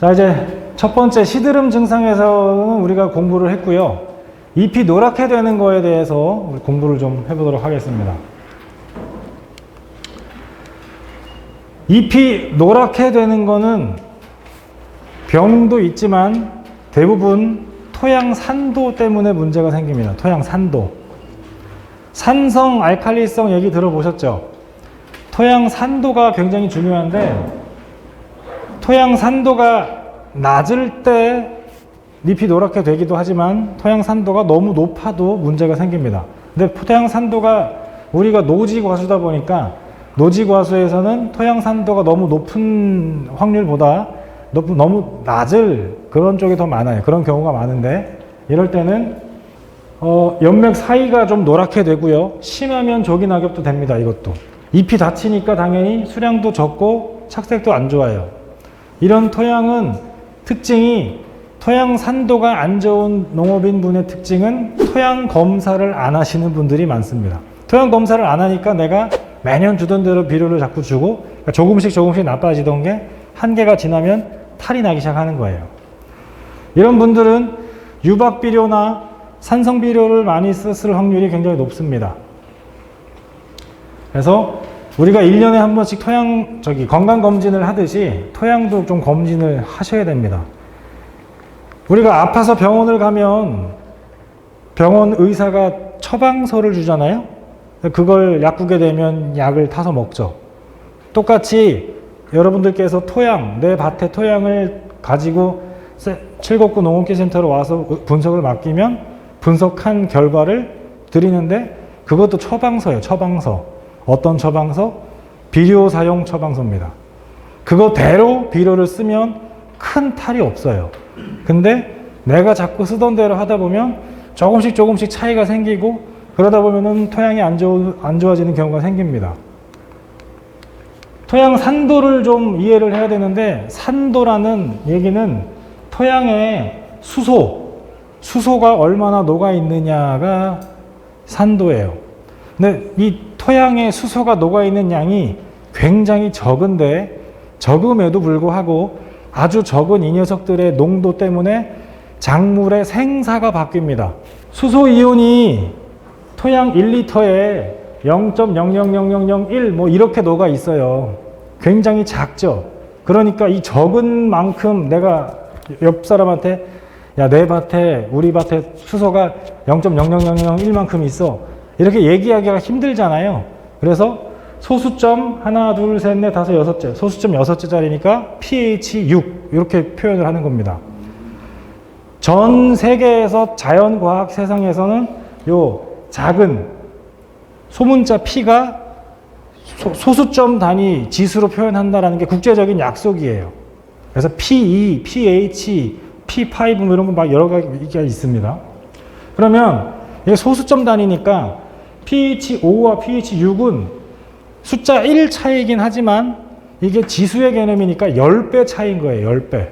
자, 이제 첫 번째 시드름 증상에서는 우리가 공부를 했고요. 잎이 노랗게 되는 거에 대해서 우리 공부를 좀 해보도록 하겠습니다. 잎이 노랗게 되는 거는 병도 있지만 대부분 토양 산도 때문에 문제가 생깁니다. 토양 산도. 산성, 알칼리성 얘기 들어보셨죠? 토양 산도가 굉장히 중요한데, 토양 산도가 낮을 때 잎이 노랗게 되기도 하지만 토양 산도가 너무 높아도 문제가 생깁니다. 근데 토양 산도가 우리가 노지과수다 보니까 노지과수에서는 토양 산도가 너무 높은 확률보다 너무 낮을 그런 쪽이 더 많아요. 그런 경우가 많은데, 이럴 때는 연맥 사이가 좀 노랗게 되고요. 심하면 조기 낙엽도 됩니다. 이것도 잎이 다치니까 당연히 수량도 적고 착색도 안 좋아요. 이런 토양은 특징이, 토양 산도가 안 좋은 농업인 분의 특징은 토양 검사를 안 하시는 분들이 많습니다. 토양 검사를 안 하니까 내가 매년 주던 대로 비료를 자꾸 주고 조금씩 나빠지던 게 한계가 지나면 탈이 나기 시작하는 거예요. 이런 분들은 유박 비료나 산성 비료를 많이 썼을 확률이 굉장히 높습니다. 그래서 우리가 1년에 한 번씩 건강 검진을 하듯이 토양도 좀 검진을 하셔야 됩니다. 우리가 아파서 병원을 가면 병원 의사가 처방서를 주잖아요. 그걸 약국에 되면 약을 타서 먹죠. 똑같이 여러분들께서 내 밭의 토양을 가지고 769 농업기센터로 와서 분석을 맡기면 분석한 결과를 드리는데, 그것도 처방서예요. 처방서. 어떤 처방서? 비료 사용 처방서입니다. 그거대로 비료를 쓰면 큰 탈이 없어요. 근데 내가 자꾸 쓰던 대로 하다 보면 조금씩 차이가 생기고, 그러다 보면은 토양이 안 좋아지는 경우가 생깁니다. 토양 산도를 좀 이해를 해야 되는데, 산도라는 얘기는 토양의 수소가 얼마나 녹아 있느냐가 산도예요. 근데 이 토양의 수소가 녹아 있는 양이 굉장히 적은데, 적음에도 불구하고 아주 적은 이 녀석들의 농도 때문에 작물의 생사가 바뀝니다. 수소 이온이 토양 1리터에 0.00001 뭐 이렇게 녹아 있어요. 굉장히 작죠. 그러니까 이 적은 만큼 내가 옆 사람한테, 야, 우리 밭에 수소가 0.00001만큼 있어, 이렇게 얘기하기가 힘들잖아요. 그래서 소수점 하나, 둘, 셋, 넷, 다섯, 여섯째, 소수점 6째짜리니까 pH 6 이렇게 표현을 하는 겁니다. 전 세계에서 자연과학 세상에서는 요 작은 소문자 P가 소수점 단위 지수로 표현한다는 게 국제적인 약속이에요. 그래서 PE, pH, P5 뭐 이런 거 막 여러 가지가 있습니다. 그러면 이게 소수점 단위니까 pH 5와 pH 6은 숫자 1 차이긴 하지만 이게 지수의 개념이니까 10배 차이인 거예요. 10배.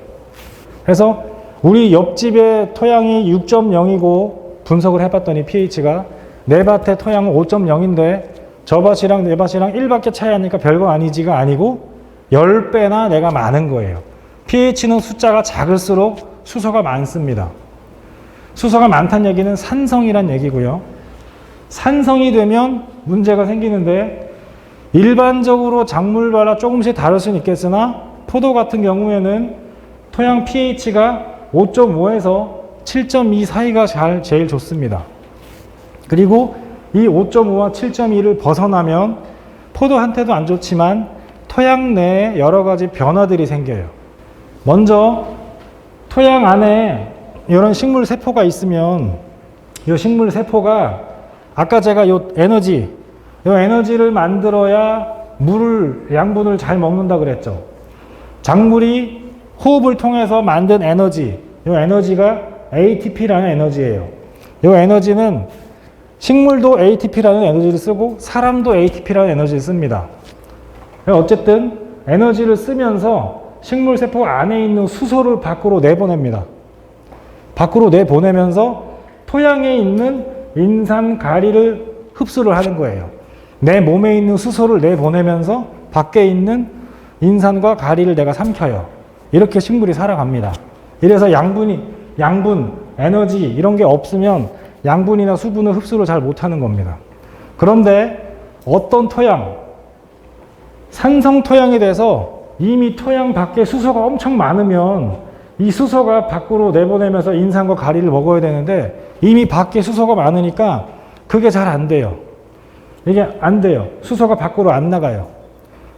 그래서 우리 옆집의 토양이 6.0이고 분석을 해봤더니 pH가 내 밭의 토양은 5.0인데 저 밭이랑 내 밭이랑 1밖에 차이 하니까 별거 아니지가 아니고 10배나 내가 많은 거예요. pH는 숫자가 작을수록 수소가 많습니다. 수소가 많다는 얘기는 산성이란 얘기고요. 산성이 되면 문제가 생기는데, 일반적으로 작물마다 조금씩 다를 수는 있겠으나 포도 같은 경우에는 토양 pH가 5.5에서 7.2 사이가 제일 좋습니다. 그리고 이 5.5와 7.2를 벗어나면 포도한테도 안 좋지만 토양 내에 여러 가지 변화들이 생겨요. 먼저 토양 안에 이런 식물 세포가 있으면 이 식물 세포가 아까 제가 이 에너지를 만들어야 양분을 잘 먹는다 그랬죠. 작물이 호흡을 통해서 만든 에너지, 이 에너지가 ATP라는 에너지예요. 이 에너지는 식물도 ATP라는 에너지를 쓰고 사람도 ATP라는 에너지를 씁니다. 어쨌든 에너지를 쓰면서 식물 세포 안에 있는 수소를 밖으로 내보냅니다. 밖으로 내보내면서 토양에 있는 인산, 가리를 흡수를 하는 거예요. 내 몸에 있는 수소를 내보내면서 밖에 있는 인산과 가리를 내가 삼켜요. 이렇게 식물이 살아갑니다. 이래서 양분, 에너지 이런 게 없으면 양분이나 수분을 흡수를 잘 못하는 겁니다. 그런데 어떤 토양, 산성 토양이 돼서 이미 토양 밖에 수소가 엄청 많으면 이 수소가 밖으로 내보내면서 인산과 가리를 먹어야 되는데 이미 밖에 수소가 많으니까 그게 잘 안 돼요. 이게 안 돼요. 수소가 밖으로 안 나가요.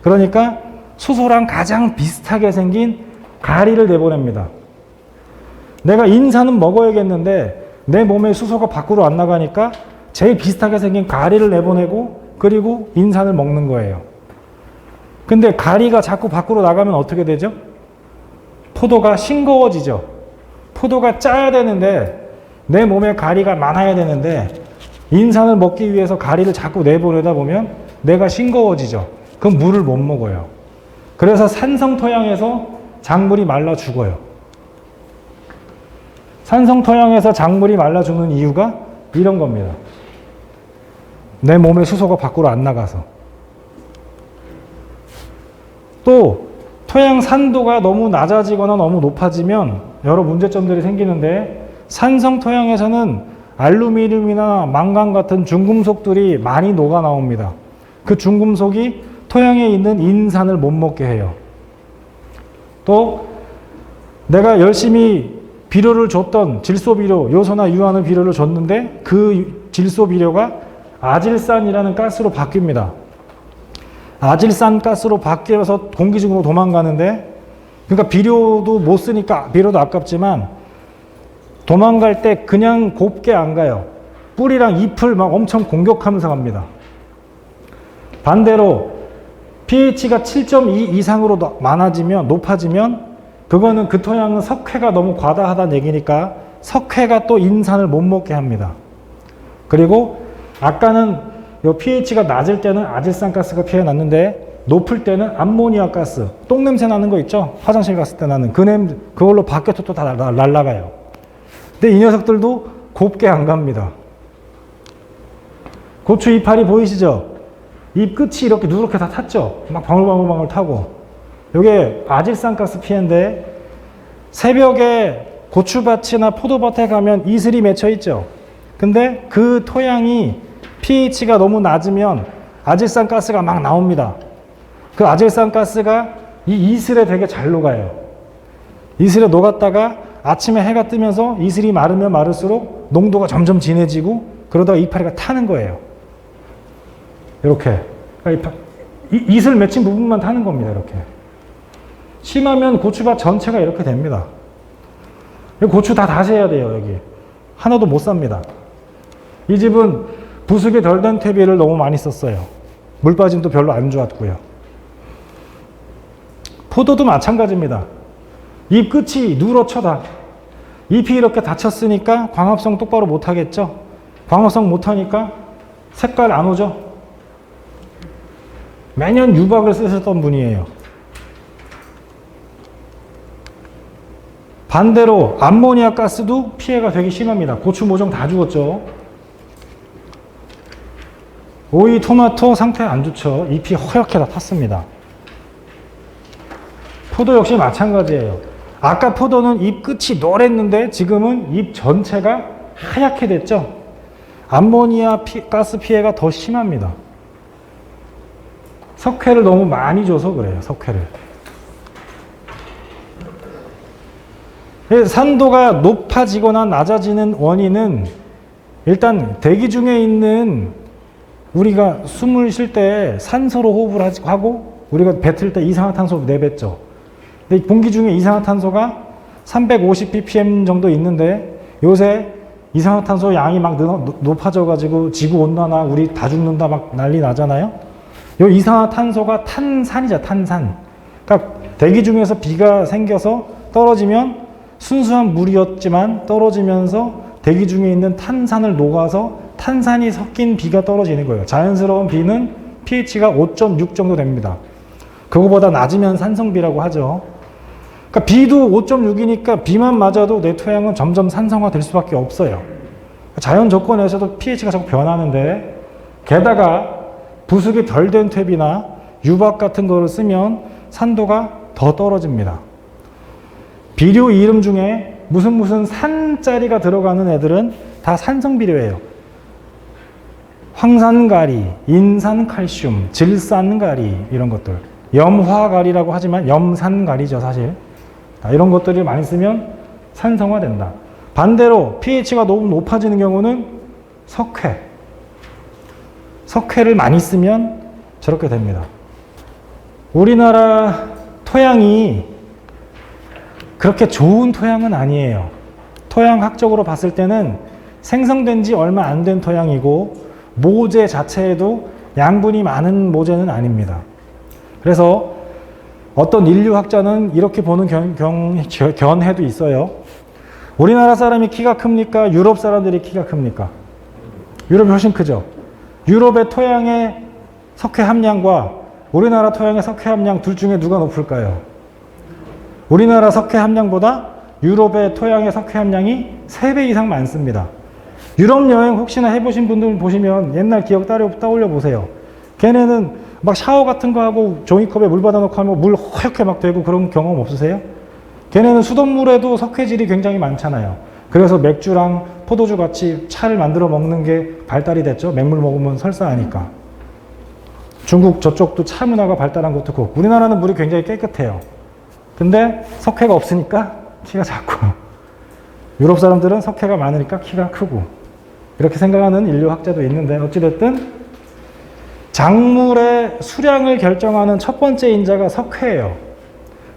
그러니까 수소랑 가장 비슷하게 생긴 가리를 내보냅니다. 내가 인산은 먹어야겠는데 내 몸에 수소가 밖으로 안 나가니까 제일 비슷하게 생긴 가리를 내보내고 그리고 인산을 먹는 거예요. 근데 가리가 자꾸 밖으로 나가면 어떻게 되죠? 포도가 싱거워지죠. 포도가 짜야 되는데 내 몸에 가리가 많아야 되는데 인산을 먹기 위해서 가리를 자꾸 내보내다 보면 내가 싱거워지죠. 그럼 물을 못 먹어요. 그래서 산성 토양에서 작물이 말라 죽어요. 산성 토양에서 작물이 말라 죽는 이유가 이런 겁니다. 내 몸에 수소가 밖으로 안 나가서. 또 토양 산도가 너무 낮아지거나 너무 높아지면 여러 문제점들이 생기는데 산성 토양에서는 알루미늄이나 망간 같은 중금속들이 많이 녹아 나옵니다. 그 중금속이 토양에 있는 인산을 못 먹게 해요. 또 내가 열심히 비료를 줬던 질소비료, 요소나 유황의 비료를 줬는데 그 질소비료가 아질산이라는 가스로 바뀝니다. 아질산 가스로 바뀌어서 공기 중으로 도망가는데, 그러니까 비료도 못 쓰니까 비료도 아깝지만 도망갈 때 그냥 곱게 안 가요. 뿌리랑 잎을 막 엄청 공격하면서 갑니다. 반대로 pH가 7.2 이상으로 높아지면 그거는 그 토양은 석회가 너무 과다하다는 얘기니까 석회가 또 인산을 못 먹게 합니다. 그리고 아까는 요 pH가 낮을 때는 아질산 가스가 피어났는데 높을 때는 암모니아 가스, 똥냄새 나는 거 있죠? 화장실 갔을 때 나는 그걸로 밖에서 또 다 날아가요. 근데 이 녀석들도 곱게 안 갑니다. 고추 이파리 보이시죠? 잎 끝이 이렇게 누렇게 다 탔죠? 막 방울방울 타고. 이게 아질산 가스 피해인데 새벽에 고추밭이나 포도밭에 가면 이슬이 맺혀 있죠. 근데 그 토양이 pH가 너무 낮으면 아질산 가스가 막 나옵니다. 그 아질산 가스가 이 이슬에 되게 잘 녹아요. 이슬에 녹았다가 아침에 해가 뜨면서 이슬이 마르면 마를수록 농도가 점점 진해지고 그러다가 이파리가 타는 거예요. 이렇게. 이슬 맺힌 부분만 타는 겁니다. 이렇게. 심하면 고추밭 전체가 이렇게 됩니다. 고추 다 다시 해야 돼요. 여기. 하나도 못 삽니다. 이 집은 부숙이 덜 된 퇴비를 너무 많이 썼어요. 물 빠짐도 별로 안 좋았고요. 포도도 마찬가지입니다. 잎 끝이 누렇죠. 잎이 이렇게 닫혔으니까 광합성 똑바로 못 하겠죠. 광합성 못 하니까 색깔 안 오죠. 매년 유박을 쓰셨던 분이에요. 반대로 암모니아 가스도 피해가 되게 심합니다. 고추 모종 다 죽었죠. 오이, 토마토 상태 안 좋죠. 잎이 허옇게 다 탔습니다. 포도 역시 마찬가지예요. 아까 포도는 잎 끝이 노랬는데 지금은 잎 전체가 하얗게 됐죠. 암모니아 가스 피해가 더 심합니다. 석회를 너무 많이 줘서 그래요. 석회를. 산도가 높아지거나 낮아지는 원인은 일단 대기 중에 있는 우리가 숨을 쉴 때 산소로 호흡을 하고 우리가 뱉을 때 이산화탄소 내뱉죠. 근데 공기 중에 이산화탄소가 350ppm 정도 있는데 요새 이산화탄소 양이 막 높아져가지고 지구온난화 우리 다 죽는다 막 난리 나잖아요. 요 이산화탄소가 탄산이죠. 탄산. 그러니까 대기 중에서 비가 생겨서 떨어지면 순수한 물이었지만 떨어지면서 대기 중에 있는 탄산을 녹아서 탄산이 섞인 비가 떨어지는 거예요. 자연스러운 비는 pH가 5.6 정도 됩니다. 그거보다 낮으면 산성비라고 하죠. 그러니까 비도 5.6이니까 비만 맞아도 내 토양은 점점 산성화 될 수밖에 없어요. 자연 조건에서도 pH가 자꾸 변하는데 게다가 부숙이 덜 된 퇴비나 유박 같은 거를 쓰면 산도가 더 떨어집니다. 비료 이름 중에 무슨 산자리가 들어가는 애들은 다 산성비료예요. 황산가리, 인산칼슘, 질산가리 이런 것들. 염화가리라고 하지만 염산가리죠 사실. 이런 것들을 많이 쓰면 산성화된다. 반대로 pH가 너무 높아지는 경우는 석회를 많이 쓰면 저렇게 됩니다. 우리나라 토양이 그렇게 좋은 토양은 아니에요. 토양학적으로 봤을 때는 생성된 지 얼마 안 된 토양이고 모재 자체에도 양분이 많은 모재는 아닙니다. 그래서 어떤 인류학자는 이렇게 보는 견해도 있어요. 우리나라 사람이 키가 큽니까? 유럽 사람들이 키가 큽니까? 유럽이 훨씬 크죠. 유럽의 토양의 석회 함량과 우리나라 토양의 석회 함량 둘 중에 누가 높을까요? 우리나라 석회 함량보다 유럽의 토양의 석회 함량이 3배 이상 많습니다. 유럽 여행 혹시나 해보신 분들 보시면 옛날 기억 떠올려 보세요. 걔네는 막 샤워 같은 거 하고 종이컵에 물 받아놓고 하면 물 허옇게 막 되고 그런 경험 없으세요? 걔네는 수돗물에도 석회질이 굉장히 많잖아요. 그래서 맥주랑 포도주 같이 차를 만들어 먹는 게 발달이 됐죠. 맹물 먹으면 설사하니까. 중국 저쪽도 차 문화가 발달한 것도 그렇고 우리나라는 물이 굉장히 깨끗해요. 근데 석회가 없으니까 키가 작고 유럽 사람들은 석회가 많으니까 키가 크고 이렇게 생각하는 인류학자도 있는데 어찌됐든 작물의 수량을 결정하는 첫 번째 인자가 석회예요.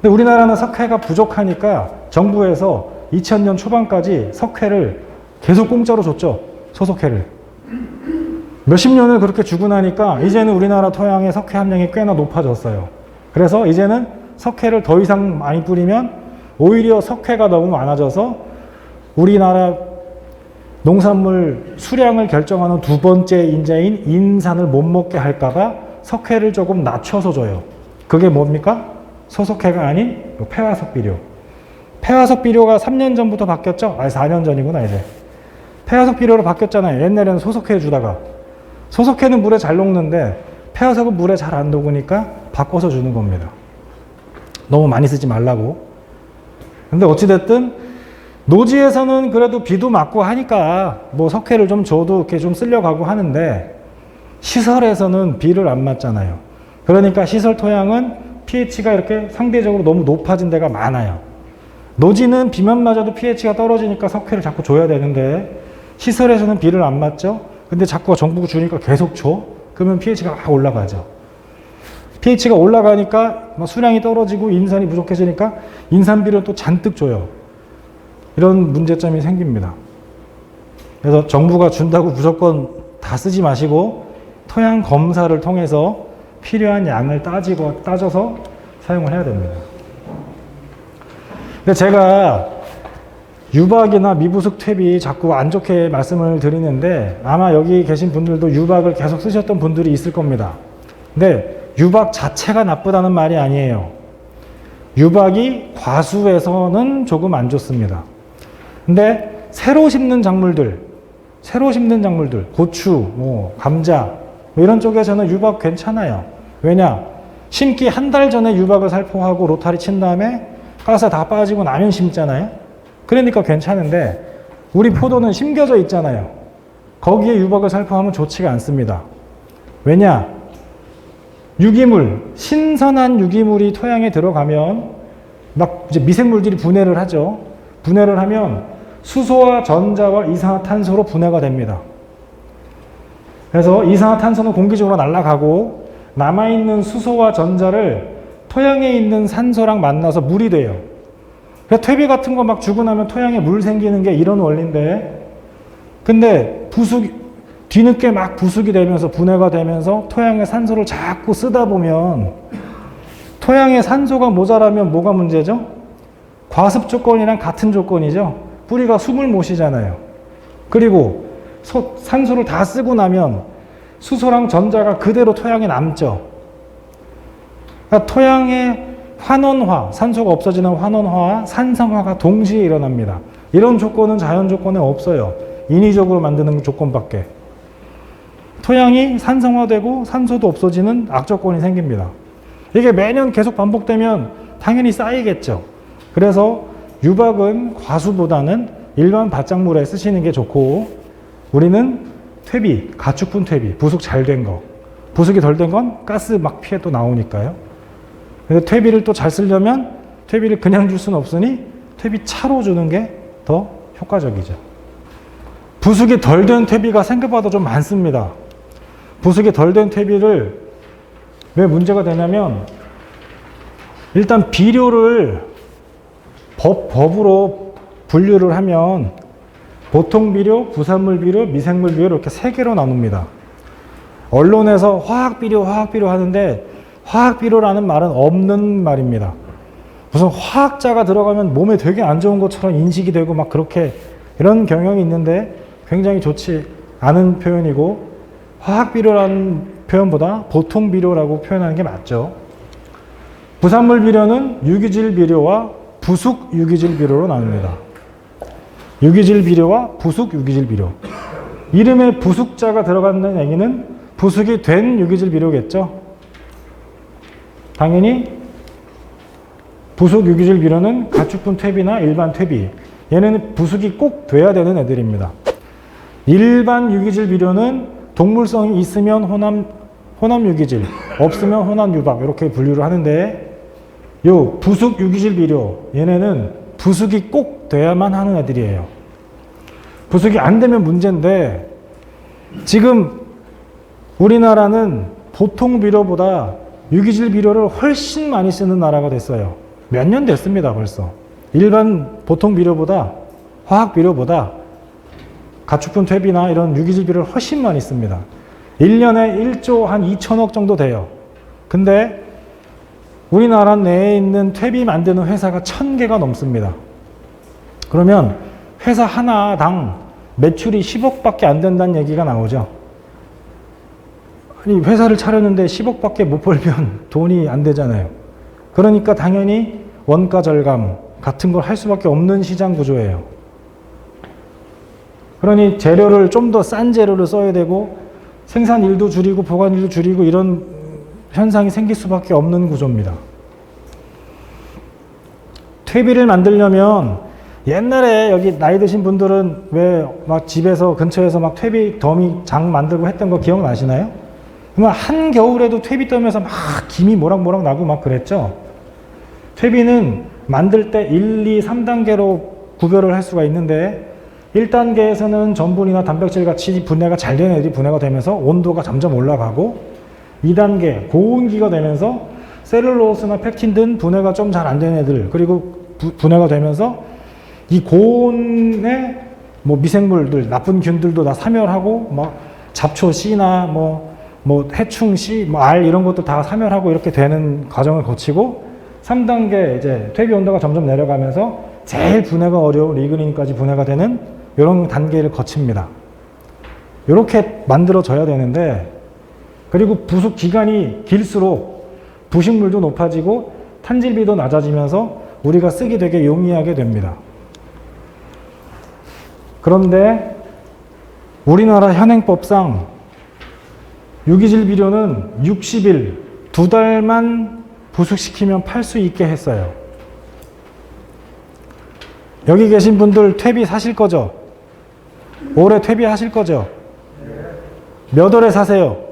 근데 우리나라는 석회가 부족하니까 정부에서 2000년 초반까지 석회를 계속 공짜로 줬죠. 소석회를. 몇십 년을 그렇게 주고 나니까 이제는 우리나라 토양의 석회 함량이 꽤나 높아졌어요. 그래서 이제는 석회를 더 이상 많이 뿌리면 오히려 석회가 너무 많아져서 우리나라 농산물 수량을 결정하는 두 번째 인자인 인산을 못 먹게 할까봐 석회를 조금 낮춰서 줘요. 그게 뭡니까? 소석회가 아닌 폐화석 비료. 폐화석 비료가 3년 전부터 바뀌었죠? 4년 전이구나 이제. 폐화석 비료로 바뀌었잖아요. 옛날에는 소석회 주다가. 소석회는 물에 잘 녹는데 폐화석은 물에 잘 안 녹으니까 바꿔서 주는 겁니다. 너무 많이 쓰지 말라고. 근데 어찌됐든 노지에서는 그래도 비도 맞고 하니까 뭐 석회를 좀 줘도 이렇게 좀 쓰려고 하는데 시설에서는 비를 안 맞잖아요. 그러니까 시설 토양은 pH가 이렇게 상대적으로 너무 높아진 데가 많아요. 노지는 비만 맞아도 pH가 떨어지니까 석회를 자꾸 줘야 되는데 시설에서는 비를 안 맞죠. 근데 자꾸 정부가 주니까 계속 줘. 그러면 pH가 막 올라가죠. pH가 올라가니까 수량이 떨어지고 인산이 부족해지니까 인산비료를 또 잔뜩 줘요. 이런 문제점이 생깁니다. 그래서 정부가 준다고 무조건 다 쓰지 마시고 토양 검사를 통해서 필요한 양을 따져서 사용을 해야 됩니다. 근데 제가 유박이나 미부숙 퇴비 자꾸 안 좋게 말씀을 드리는데 아마 여기 계신 분들도 유박을 계속 쓰셨던 분들이 있을 겁니다. 근데 유박 자체가 나쁘다는 말이 아니에요. 유박이 과수에서는 조금 안 좋습니다. 근데 새로 심는 작물들, 고추, 감자 이런 쪽에서는 유박 괜찮아요. 왜냐? 심기 한 달 전에 유박을 살포하고 로타리 친 다음에 가스 다 빠지고 나면 심잖아요. 그러니까 괜찮은데 우리 포도는 심겨져 있잖아요. 거기에 유박을 살포하면 좋지가 않습니다. 왜냐? 유기물, 신선한 유기물이 토양에 들어가면 막 이제 미생물들이 분해를 하죠. 분해를 하면 수소와 전자와 이산화탄소로 분해가 됩니다. 그래서 이산화탄소는 공기적으로 날아가고 남아있는 수소와 전자를 토양에 있는 산소랑 만나서 물이 돼요. 그래서 퇴비 같은 거 막 주고 나면 토양에 물 생기는 게 이런 원리인데 근데 뒤늦게 막 부숙이 되면서 분해가 되면서 토양의 산소를 자꾸 쓰다 보면 토양에 산소가 모자라면 뭐가 문제죠? 과습 조건이랑 같은 조건이죠. 뿌리가 숨을 못 쉬잖아요. 그리고 산소를 다 쓰고 나면 수소랑 전자가 그대로 토양에 남죠. 그러니까 토양의 환원화, 산소가 없어지는 환원화와 산성화가 동시에 일어납니다. 이런 조건은 자연 조건에 없어요. 인위적으로 만드는 조건밖에. 토양이 산성화되고 산소도 없어지는 악조건이 생깁니다. 이게 매년 계속 반복되면 당연히 쌓이겠죠. 그래서 유박은 과수보다는 일반 바짝물에 쓰시는 게 좋고, 우리는 퇴비, 가축분 퇴비, 부숙 잘 된 거. 부숙이 덜 된 건 가스 막 피해 또 나오니까요. 그래서 퇴비를 또 잘 쓰려면 퇴비를 그냥 줄 수는 없으니 퇴비 차로 주는 게 더 효과적이죠. 부숙이 덜 된 퇴비가 생각보다 좀 많습니다. 부숙이 덜 된 퇴비를 왜 문제가 되냐면, 일단 비료를 법으로 분류를 하면 보통 비료, 부산물 비료, 미생물 비료 이렇게 세 개로 나눕니다. 언론에서 화학 비료 하는데 화학 비료라는 말은 없는 말입니다. 무슨 화학자가 들어가면 몸에 되게 안 좋은 것처럼 인식이 되고 막 그렇게 이런 경향이 있는데 굉장히 좋지 않은 표현이고, 화학 비료라는 표현보다 보통 비료라고 표현하는 게 맞죠. 부산물 비료는 유기질 비료와 부숙 유기질 비료로 나눕니다. 유기질 비료와 부숙 유기질 비료. 이름에 부숙자가 들어간다는 얘기는 부숙이 된 유기질 비료겠죠. 당연히 부숙 유기질 비료는 가축분 퇴비나 일반 퇴비, 얘는 부숙이 꼭 돼야 되는 애들입니다. 일반 유기질 비료는 동물성이 있으면 혼합 유기질, 없으면 혼합 유박 이렇게 분류를 하는데, 요 부숙 유기질 비료, 얘네는 부숙이 꼭 돼야만 하는 애들이에요. 부숙이 안 되면 문제인데, 지금 우리나라는 보통 비료보다 유기질 비료를 훨씬 많이 쓰는 나라가 됐어요. 몇 년 됐습니다, 벌써. 일반 보통 비료보다, 화학 비료보다 가축분 퇴비나 이런 유기질 비료를 훨씬 많이 씁니다. 1년에 1조 한 2천억 정도 돼요. 근데 우리나라 내에 있는 퇴비 만드는 회사가 1000개가 넘습니다. 그러면 회사 하나당 매출이 10억밖에 안 된다는 얘기가 나오죠. 아니, 회사를 차렸는데 10억밖에 못 벌면 돈이 안 되잖아요. 그러니까 당연히 원가 절감 같은 걸 할 수밖에 없는 시장 구조예요. 그러니 재료를 좀 더 싼 재료를 써야 되고, 생산일도 줄이고 보관일도 줄이고 이런 현상이 생길 수밖에 없는 구조입니다. 퇴비를 만들려면, 옛날에 여기 나이 드신 분들은 왜 막 집에서 근처에서 막 퇴비 더미 장 만들고 했던 거 기억나시나요? 그러면 한겨울에도 퇴비 떠면서 막 김이 모락모락 나고 막 그랬죠. 퇴비는 만들 때 1, 2, 3단계로 구별을 할 수가 있는데, 1단계에서는 전분이나 단백질 같이 분해가 잘 되는 애들이 분해가 되면서 온도가 점점 올라가고, 2단계 고온기가 되면서 셀룰로스나 펙틴 등 분해가 좀 잘 안 되는 애들, 그리고 분해가 되면서 이 고온에 뭐 미생물들, 나쁜 균들도 다 사멸하고, 막 잡초 C나 뭐 해충 C, 알 이런 것도 다 사멸하고 이렇게 되는 과정을 거치고, 3단계 이제 퇴비 온도가 점점 내려가면서 제일 분해가 어려운 리그닌까지 분해가 되는 이런 단계를 거칩니다. 이렇게 만들어져야 되는데, 그리고 부숙 기간이 길수록 부식물도 높아지고 탄질비도 낮아지면서 우리가 쓰기 되게 용이하게 됩니다. 그런데 우리나라 현행법상 유기질 비료는 60일, 2달만 부숙시키면 팔 수 있게 했어요. 여기 계신 분들 퇴비 사실 거죠? 올해 퇴비 하실 거죠? 몇 월에 사세요?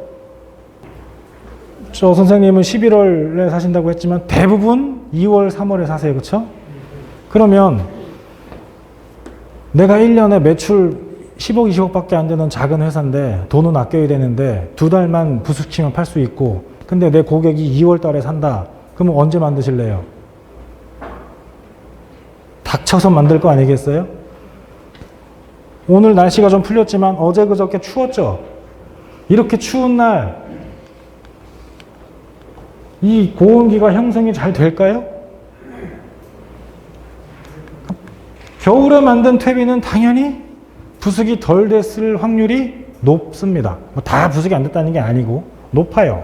저 선생님은 11월에 사신다고 했지만 대부분 2월, 3월에 사세요. 그렇죠? 그러면 내가 1년에 매출 10억, 20억밖에 안 되는 작은 회사인데 돈은 아껴야 되는데 2달만 부숙시키면 팔 수 있고, 근데 내 고객이 2월 달에 산다. 그러면 언제 만드실래요? 닥쳐서 만들 거 아니겠어요? 오늘 날씨가 좀 풀렸지만 어제 그저께 추웠죠? 이렇게 추운 날 이 고온기가 형성이 잘 될까요? 겨울에 만든 퇴비는 당연히 부숙이 덜 됐을 확률이 높습니다. 다 부숙이 안 됐다는 게 아니고 높아요.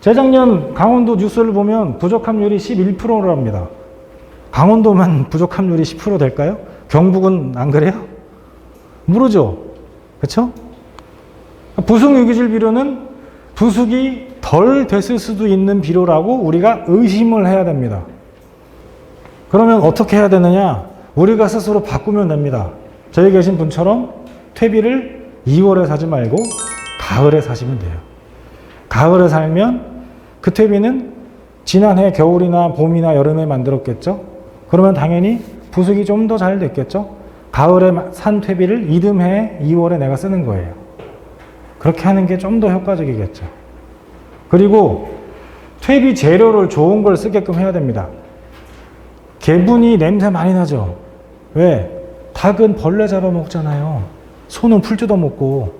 재작년 강원도 뉴스를 보면 부적합률이 11%랍니다. 강원도만 부적합률이 10% 될까요? 경북은 안 그래요? 모르죠. 그렇죠? 부숙 유기질 비료는 부숙이 덜 됐을 수도 있는 비료라고 우리가 의심을 해야 됩니다. 그러면 어떻게 해야 되느냐? 우리가 스스로 바꾸면 됩니다. 저기 계신 분처럼 퇴비를 2월에 사지 말고 가을에 사시면 돼요. 가을에 살면 그 퇴비는 지난해 겨울이나 봄이나 여름에 만들었겠죠? 그러면 당연히 부숙이 좀 더 잘 됐겠죠? 가을에 산 퇴비를 이듬해 2월에 내가 쓰는 거예요. 그렇게 하는 게 좀 더 효과적이겠죠. 그리고 퇴비 재료를 좋은 걸 쓰게끔 해야 됩니다. 개분이 냄새 많이 나죠? 왜? 닭은 벌레 잡아먹잖아요. 소는 풀 뜯어먹고.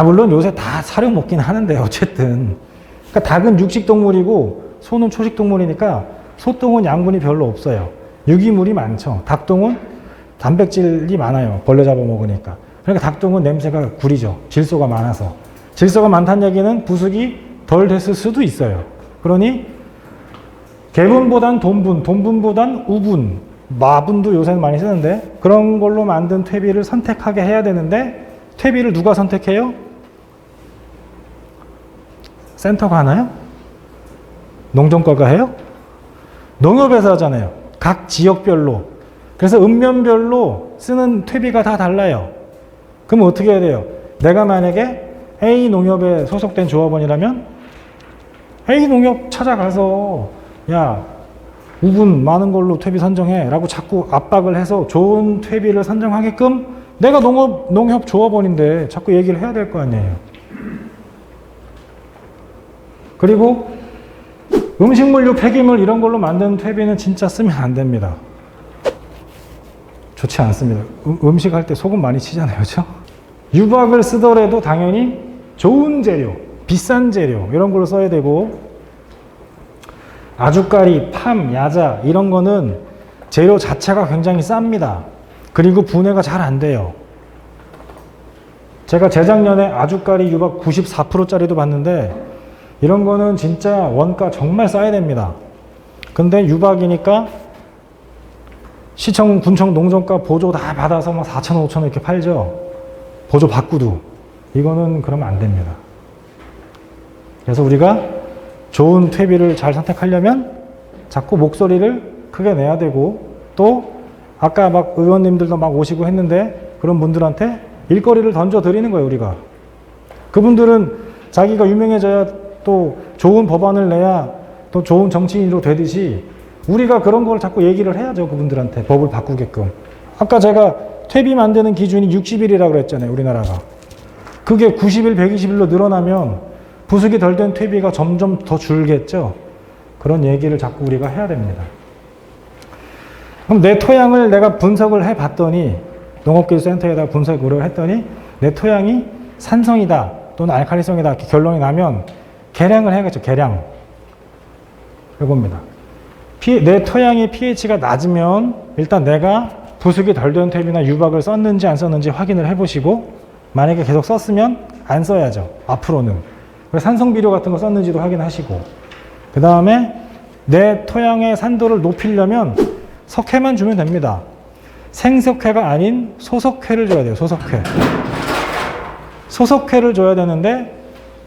물론 요새 다 사료 먹긴 하는데 어쨌든. 그러니까 닭은 육식동물이고 소는 초식동물이니까 소똥은 양분이 별로 없어요. 유기물이 많죠. 닭똥은 단백질이 많아요. 벌레 잡아먹으니까. 그러니까 닭똥은 냄새가 구리죠. 질소가 많아서. 질소가 많다는 얘기는 부숙이 덜 됐을 수도 있어요. 그러니 개분보단 돈분, 돈분보단 우분, 마분도 요새는 많이 쓰는데 그런 걸로 만든 퇴비를 선택하게 해야 되는데 퇴비를 누가 선택해요? 센터가 하나요? 농정과가 해요? 농협에서 하잖아요. 각 지역별로. 그래서 읍면별로 쓰는 퇴비가 다 달라요. 그럼 어떻게 해야 돼요? 내가 만약에 A 농협에 소속된 조합원이라면 A 농협 찾아가서 야 우분 많은 걸로 퇴비 선정해 라고 자꾸 압박을 해서 좋은 퇴비를 선정하게끔 내가 농협 조합원인데 자꾸 얘기를 해야 될 거 아니에요. 그리고 음식물류 폐기물 이런 걸로 만든 퇴비는 진짜 쓰면 안 됩니다. 좋지 않습니다. 음식 할 때 소금 많이 치잖아요. 그렇죠? 유박을 쓰더라도 당연히 좋은 재료, 비싼 재료 이런 걸로 써야 되고 아주까리, 팜, 야자 이런 거는 재료 자체가 굉장히 쌉니다. 그리고 분해가 잘 안 돼요. 제가 재작년에 아주까리 유박 94%짜리도 봤는데 이런 거는 진짜 원가 정말 싸야 됩니다. 근데 유박이니까 시청, 군청, 농정가 보조 다 받아서 막 4,000원, 5,000원 이렇게 팔죠. 보조 받고도. 이거는 그러면 안 됩니다. 그래서 우리가 좋은 퇴비를 잘 선택하려면 자꾸 목소리를 크게 내야 되고 또 아까 막 의원님들도 막 오시고 했는데 그런 분들한테 일거리를 던져 드리는 거예요, 우리가. 그분들은 자기가 유명해져야 또 좋은 법안을 내야 또 좋은 정치인으로 되듯이 우리가 그런 걸 자꾸 얘기를 해야죠, 그분들한테. 법을 바꾸게끔. 아까 제가 퇴비 만드는 기준이 60일이라고 그랬잖아요, 우리나라가. 그게 90일, 120일로 늘어나면 부숙이 덜 된 퇴비가 점점 더 줄겠죠. 그런 얘기를 자꾸 우리가 해야 됩니다. 그럼 내 토양을 내가 분석을 해봤더니 농업기술센터에다 분석을 했더니 내 토양이 산성이다 또는 알칼리성이다 이렇게 결론이 나면 계량을 해야겠죠. 계량. 이겁니다. 내 토양의 pH가 낮으면 일단 내가 부숙이 덜 된 퇴비나 유박을 썼는지 안 썼는지 확인을 해보시고 만약에 계속 썼으면 안 써야죠. 앞으로는. 그래서 산성비료 같은 거 썼는지도 확인하시고 그 다음에 내 토양의 산도를 높이려면 석회만 주면 됩니다. 생석회가 아닌 소석회를 줘야 돼요. 소석회. 소석회를 줘야 되는데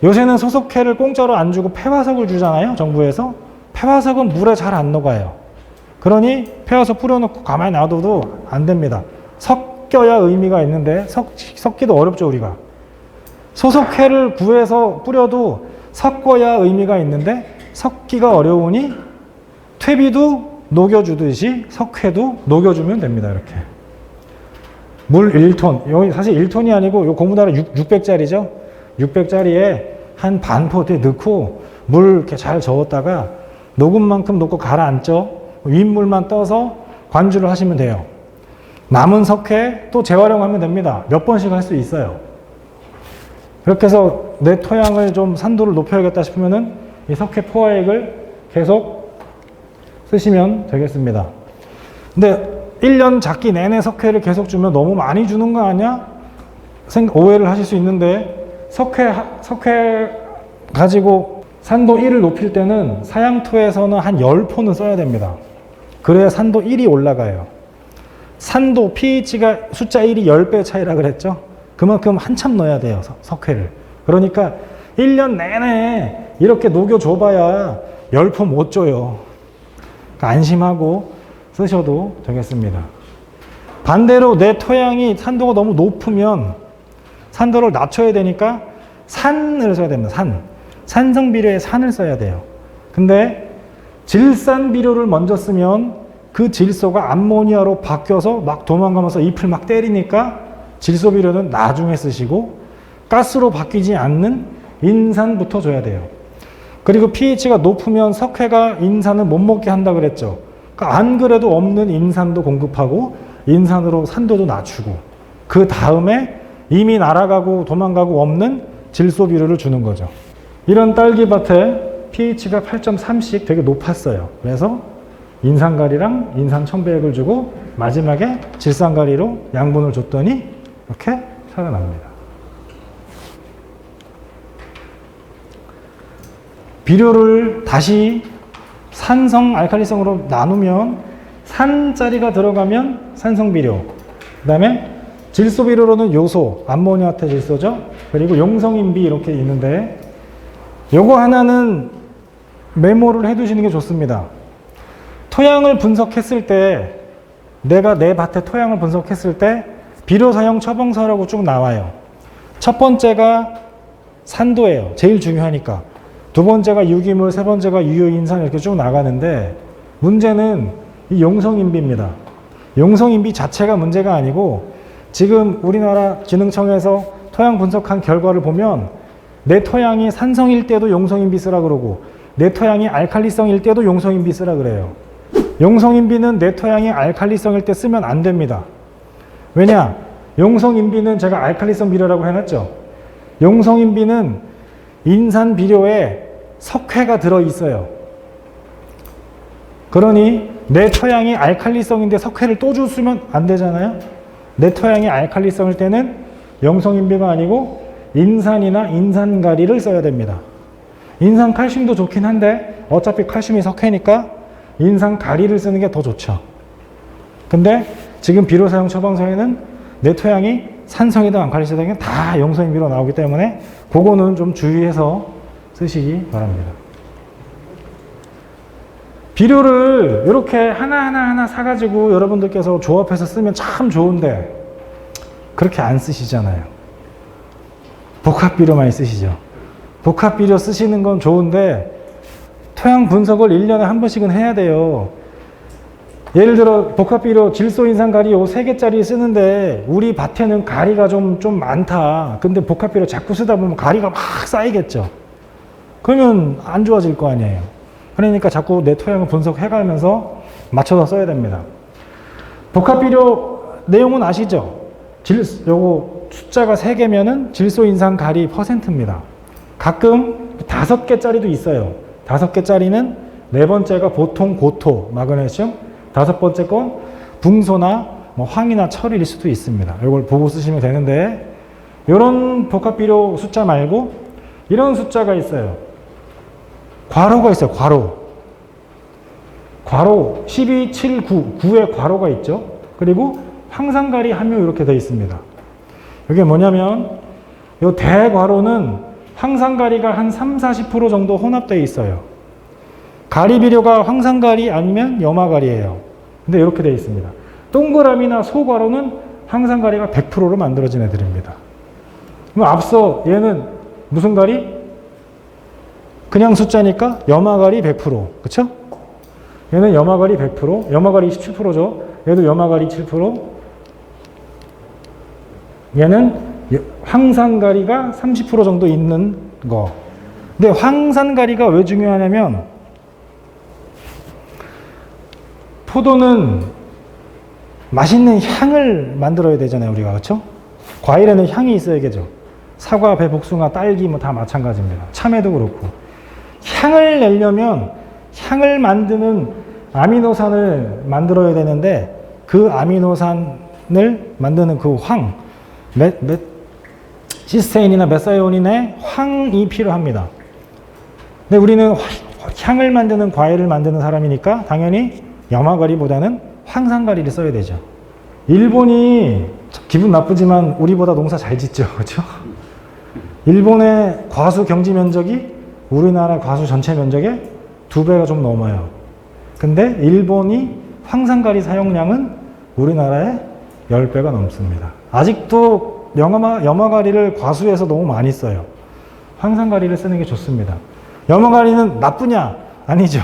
요새는 소석회를 공짜로 안 주고 폐화석을 주잖아요. 정부에서. 폐화석은 물에 잘 안 녹아요. 그러니 폐화석 뿌려놓고 가만히 놔둬도 안 됩니다. 섞여야 의미가 있는데 섞기도 어렵죠, 우리가. 소석회를 구해서 뿌려도 섞어야 의미가 있는데 섞기가 어려우니 퇴비도 녹여주듯이 석회도 녹여주면 됩니다. 이렇게. 물 1톤. 여기 사실 1톤이 아니고 요 고무다라 600짜리죠. 600짜리에 한 반포대 넣고 물 이렇게 잘 저었다가 녹은 만큼 넣고 가라앉죠. 윗물만 떠서 관주를 하시면 돼요. 남은 석회 또 재활용하면 됩니다. 몇 번씩 할 수 있어요. 그렇게 해서 내 토양을 좀 산도를 높여야겠다 싶으면은 이 석회 포화액을 계속 쓰시면 되겠습니다. 근데 1년 작기 내내 석회를 계속 주면 너무 많이 주는 거 아니야? 오해를 하실 수 있는데 석회 가지고 산도 1을 높일 때는 사양토에서는 한 10포는 써야 됩니다. 그래야 산도 1이 올라가요. 산도 pH가 숫자 1이 10배 차이라 그랬죠? 그만큼 한참 넣어야 돼요, 석회를. 그러니까 1년 내내 이렇게 녹여줘봐야 10포 못 줘요. 그러니까 안심하고 쓰셔도 되겠습니다. 반대로 내 토양이 산도가 너무 높으면 산도를 낮춰야 되니까 산을 써야 됩니다. 산성비료에 산을 써야 돼요. 근데 질산비료를 먼저 쓰면 그 질소가 암모니아로 바뀌어서 막 도망가면서 잎을 막 때리니까 질소비료는 나중에 쓰시고 가스로 바뀌지 않는 인산부터 줘야 돼요. 그리고 pH가 높으면 석회가 인산을 못 먹게 한다 그랬죠. 그러니까 안 그래도 없는 인산도 공급하고 인산으로 산도도 낮추고 그 다음에 이미 날아가고 도망가고 없는 질소비료를 주는 거죠. 이런 딸기밭에 pH가 8.3씩 되게 높았어요. 그래서 인산가리랑 인산청백을 주고 마지막에 질산가리로 양분을 줬더니 이렇게 살아납니다. 비료를 다시 산성, 알칼리성으로 나누면 산자리가 들어가면 산성비료, 그 다음에 질소비료로는 요소, 암모니아태 질소죠. 그리고 용성인비 이렇게 있는데 요거 하나는 메모를 해두시는 게 좋습니다. 토양을 분석했을 때 내가 내 밭의 토양을 분석했을 때 비료 사용 처방서라고 쭉 나와요. 첫 번째가 산도예요. 제일 중요하니까. 두 번째가 유기물, 세 번째가 유효인산 이렇게 쭉 나가는데 문제는 이 용성인비입니다. 용성인비 자체가 문제가 아니고 지금 우리나라 기능청에서 토양 분석한 결과를 보면 내 토양이 산성일 때도 용성인비 쓰라 그러고 내 토양이 알칼리성일 때도 용성인비 쓰라 그래요. 용성인비는 내 토양이 알칼리성일 때 쓰면 안 됩니다. 왜냐? 용성인비는 제가 알칼리성 비료라고 해놨죠. 용성인비는 인산 비료에 석회가 들어있어요. 그러니 내 토양이 알칼리성인데 석회를 또 주시면 안 되잖아요. 내 토양이 알칼리성일 때는 용성인비가 아니고 인산이나 인산가리를 써야 됩니다. 인산 칼슘도 좋긴 한데 어차피 칼슘이 석회니까 인산가리를 쓰는 게 더 좋죠. 근데 지금 비료 사용 처방서에는 내 토양이 산성이든 알칼리성이든 다 용성인비로 나오기 때문에 그거는 좀 주의해서 쓰시기 바랍니다. 비료를 이렇게 하나하나 사가지고 여러분들께서 조합해서 쓰면 참 좋은데 그렇게 안 쓰시잖아요. 복합비료 많이 쓰시죠. 복합비료 쓰시는 건 좋은데 토양 분석을 1년에 한 번씩은 해야 돼요. 예를 들어 복합비료 질소인산가리 요 3개짜리 쓰는데 우리 밭에는 가리가 좀 많다. 근데 복합비료 자꾸 쓰다 보면 가리가 막 쌓이겠죠. 그러면 안 좋아질 거 아니에요. 그러니까 자꾸 내 토양을 분석해가면서 맞춰서 써야 됩니다. 복합비료 내용은 아시죠? 요거 숫자가 3개면은 질소인산가리 %입니다. 가끔 5개짜리도 있어요. 5개짜리는 네 번째가 보통 고토, 마그네슘, 5번째 건 붕소나 뭐 황이나 철일 수도 있습니다. 이걸 보고 쓰시면 되는데 이런 복합비료 숫자 말고 이런 숫자가 있어요. 괄호가 있어요. 괄호 12, 7, 9, 9에 괄호가 있죠. 그리고 황산가리 함유 이렇게 되어 있습니다. 이게 뭐냐면 이 대괄호는 황산가리가 한 30-40% 정도 혼합되어 있어요. 가리비료가 황산가리 아니면 염화가리예요. 근데 이렇게 되어 있습니다. 동그라미나 소괄호는 황산가리가 100%로 만들어진 애들입니다. 그럼 앞서 얘는 무슨 가리? 그냥 숫자니까 염화가리 100%. 그쵸? 얘는 염화가리 100%, 염화가리 27%죠. 얘도 염화가리 7%. 얘는 황산가리가 30% 정도 있는 거. 근데 황산가리가 왜 중요하냐면 포도는 맛있는 향을 만들어야 되잖아요, 우리가. 그렇죠? 과일에는 향이 있어야겠죠. 사과, 배, 복숭아, 딸기 뭐 다 마찬가지입니다. 참외도 그렇고. 향을 내려면 향을 만드는 아미노산을 만들어야 되는데 그 아미노산을 만드는 그 황, 시스테인이나 메사이온인의 황이 필요합니다. 근데 우리는 향을 만드는 과일을 만드는 사람이니까 당연히 염화가리보다는 황산가리를 써야 되죠. 일본이 기분 나쁘지만 우리보다 농사 잘 짓죠. 그렇죠? 일본의 과수 경지 면적이 우리나라 과수 전체 면적의 2배가 좀 넘어요. 근데 일본이 황산가리 사용량은 우리나라의 10배가 넘습니다. 아직도 염화가리를 과수해서 너무 많이 써요. 황산가리를 쓰는 게 좋습니다. 염화가리는 나쁘냐? 아니죠.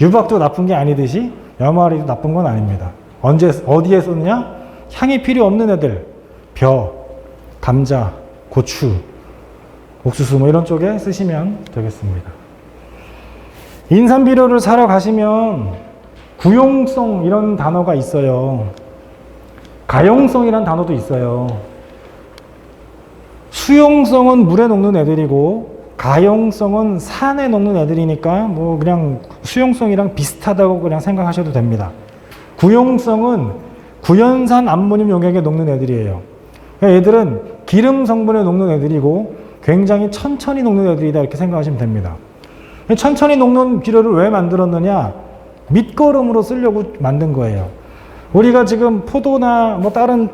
유박도 나쁜 게 아니듯이 염화가리도 나쁜 건 아닙니다. 어디에 쓰느냐? 향이 필요 없는 애들, 벼, 감자, 고추, 옥수수 뭐 이런 쪽에 쓰시면 되겠습니다. 인삼비료를 사러 가시면 구용성 이런 단어가 있어요. 가용성이란 단어도 있어요. 수용성은 물에 녹는 애들이고 가용성은 산에 녹는 애들이니까 뭐 그냥 수용성이랑 비슷하다고 그냥 생각하셔도 됩니다. 구용성은 구연산 암모늄 용액에 녹는 애들이에요. 얘들은 기름 성분에 녹는 애들이고 굉장히 천천히 녹는 애들이다 이렇게 생각하시면 됩니다. 천천히 녹는 비료를 왜 만들었느냐? 밑거름으로 쓰려고 만든 거예요. 우리가 지금 포도나 뭐 다른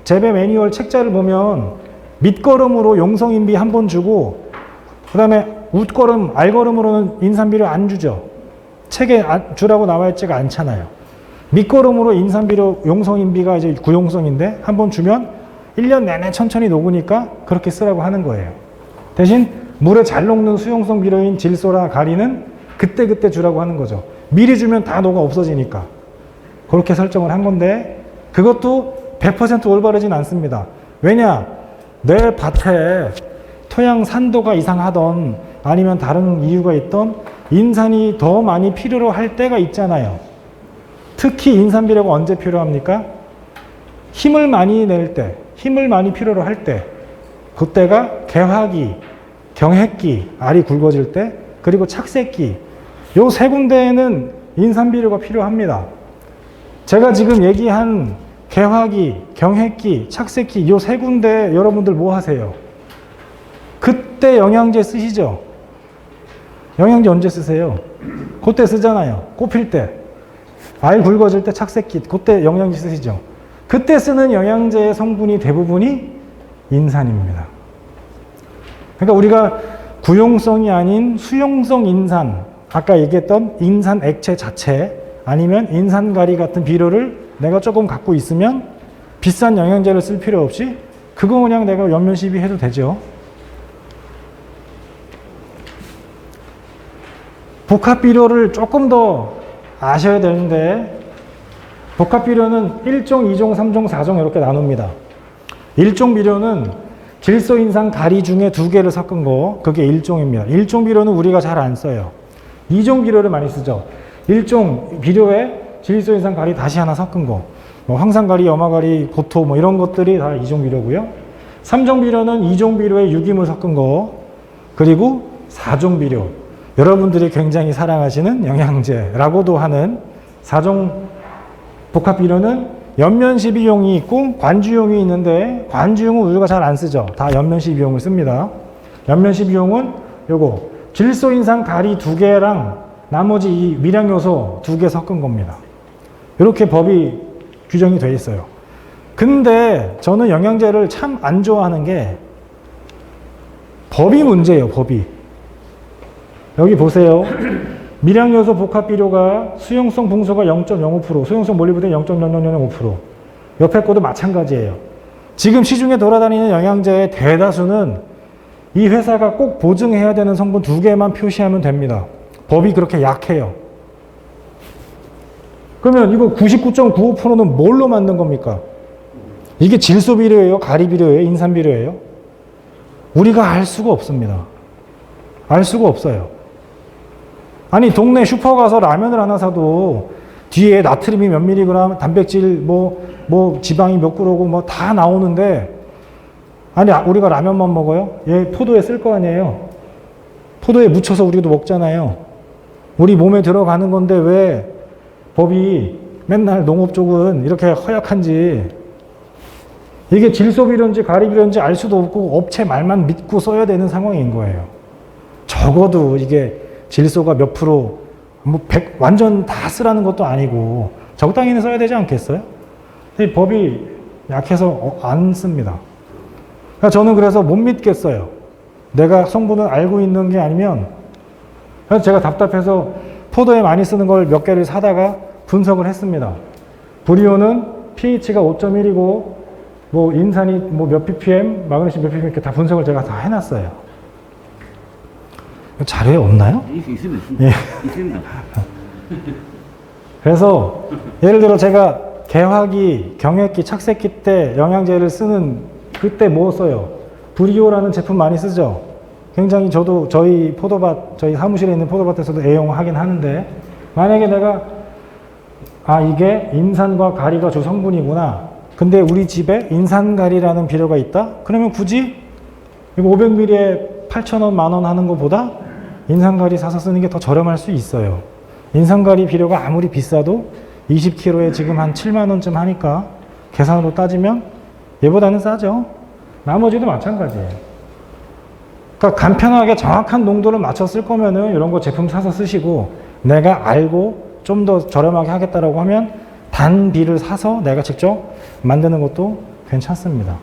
재배 매뉴얼 책자를 보면 밑거름으로 용성인비 한 번 주고 그 다음에 웃거름, 알거름으로는 인삼비료 안 주죠. 책에 주라고 나와 있지가 않잖아요. 밑거름으로 인삼비료 용성인비가 이제 구용성인데 한 번 주면 1년 내내 천천히 녹으니까 그렇게 쓰라고 하는 거예요. 대신 물에 잘 녹는 수용성 비료인 질소나 가리는 그때그때 주라고 하는 거죠. 미리 주면 다 녹아 없어지니까. 그렇게 설정을 한 건데 그것도 100% 올바르진 않습니다. 왜냐? 내 밭에 토양 산도가 이상하던 아니면 다른 이유가 있던 인산이 더 많이 필요로 할 때가 있잖아요. 특히 인삼비료가 언제 필요합니까? 힘을 많이 낼 때, 힘을 많이 필요로 할 때, 그때가 개화기, 경핵기, 알이 굵어질 때, 그리고 착색기, 요 세 군데에는 인삼비료가 필요합니다. 제가 지금 얘기한 개화기, 경핵기, 착색기 요 세 군데 여러분들 뭐 하세요? 그때 영양제 쓰시죠? 영양제 언제 쓰세요? 그때 쓰잖아요. 꽃필 때. 알 굵어질 때 착색기, 그때 영양제 쓰시죠? 그때 쓰는 영양제의 성분이 대부분이 인산입니다. 그러니까 우리가 구용성이 아닌 수용성 인산, 아까 얘기했던 인산 액체 자체 아니면 인산가리 같은 비료를 내가 조금 갖고 있으면 비싼 영양제를 쓸 필요 없이 그거 그냥 내가 연면 시비해도 되죠. 복합비료를 조금 더 아셔야 되는데 복합비료는 1종, 2종, 3종, 4종 이렇게 나눕니다. 1종 비료는 질소, 인산, 가리 중에 2개를 섞은 거 그게 1종입니다. 1종 비료는 우리가 잘 안 써요. 2종 비료를 많이 쓰죠. 1종 비료에 질소, 인산, 가리 다시 하나 섞은 거 뭐 황산가리, 염화가리, 고토 뭐 이런 것들이 다 2종 비료고요. 3종 비료는 2종 비료에 유기물 섞은 거 그리고 4종 비료 여러분들이 굉장히 사랑하시는 영양제라고도 하는 4종 복합비료는 연면시비용이 있고 관주용이 있는데 관주용은 우리가 잘 안 쓰죠. 다 연면시비용을 씁니다. 연면시비용은 요거 질소인산 가리 2개랑 나머지 이 미량요소 2개 섞은 겁니다. 이렇게 법이 규정이 되어 있어요. 근데 저는 영양제를 참 안 좋아하는 게 법이 문제예요. 법이. 여기 보세요. 미량요소 복합비료가 수용성 붕소가 0.05%, 수용성 몰리브덴 0.0005%. 옆에 거도 마찬가지예요. 지금 시중에 돌아다니는 영양제의 대다수는 이 회사가 꼭 보증해야 되는 성분 2개만 표시하면 됩니다. 법이 그렇게 약해요. 그러면 이거 99.95%는 뭘로 만든 겁니까? 이게 질소비료예요? 가리비료예요? 인산비료예요? 우리가 알 수가 없습니다. 알 수가 없어요. 아니 동네 슈퍼 가서 라면을 하나 사도 뒤에 나트륨이 몇 미리그램, 단백질 뭐 지방이 몇 그램고 뭐 다 나오는데 아니 우리가 라면만 먹어요? 얘 포도에 쓸 거 아니에요? 포도에 묻혀서 우리도 먹잖아요. 우리 몸에 들어가는 건데 왜 법이 맨날 농업 쪽은 이렇게 허약한지 이게 질소비료인지 가리비료인지 알 수도 없고 업체 말만 믿고 써야 되는 상황인 거예요. 적어도 이게 질소가 몇 프로, 뭐 100, 완전 다 쓰라는 것도 아니고 적당히는 써야 되지 않겠어요? 근데 법이 약해서 안 씁니다. 그러니까 저는 그래서 못 믿겠어요. 내가 성분을 알고 있는 게 아니면 그래서 제가 답답해서 포도에 많이 쓰는 걸 몇 개를 사다가 분석을 했습니다. 브리오는 pH가 5.1이고 뭐 인산이 뭐 몇 ppm, 마그네슘 몇 ppm 이렇게 다 분석을 제가 다 해놨어요. 자료에 없나요? 있습니다. 예. 있습니다. 그래서 예를 들어 제가 개화기, 경액기, 착색기 때 영양제를 쓰는 그때 뭐 써요? 브리오라는 제품 많이 쓰죠? 굉장히 저도 저희 포도밭, 저희 사무실에 있는 포도밭에서도 애용하긴 하는데 만약에 내가 이게 인산과 가리가 주 성분이구나. 근데 우리 집에 인산가리라는 비료가 있다? 그러면 굳이 이거 500ml에 8,000원, 만원 하는 것보다 인산가리 사서 쓰는 게 더 저렴할 수 있어요. 인산가리 비료가 아무리 비싸도 20kg에 지금 한 7만원쯤 하니까 계산으로 따지면 얘보다는 싸죠. 나머지도 마찬가지예요. 그러니까 간편하게 정확한 농도를 맞춰 쓸 거면은 이런 거 제품 사서 쓰시고 내가 알고 좀 더 저렴하게 하겠다라고 하면 단비를 사서 내가 직접 만드는 것도 괜찮습니다.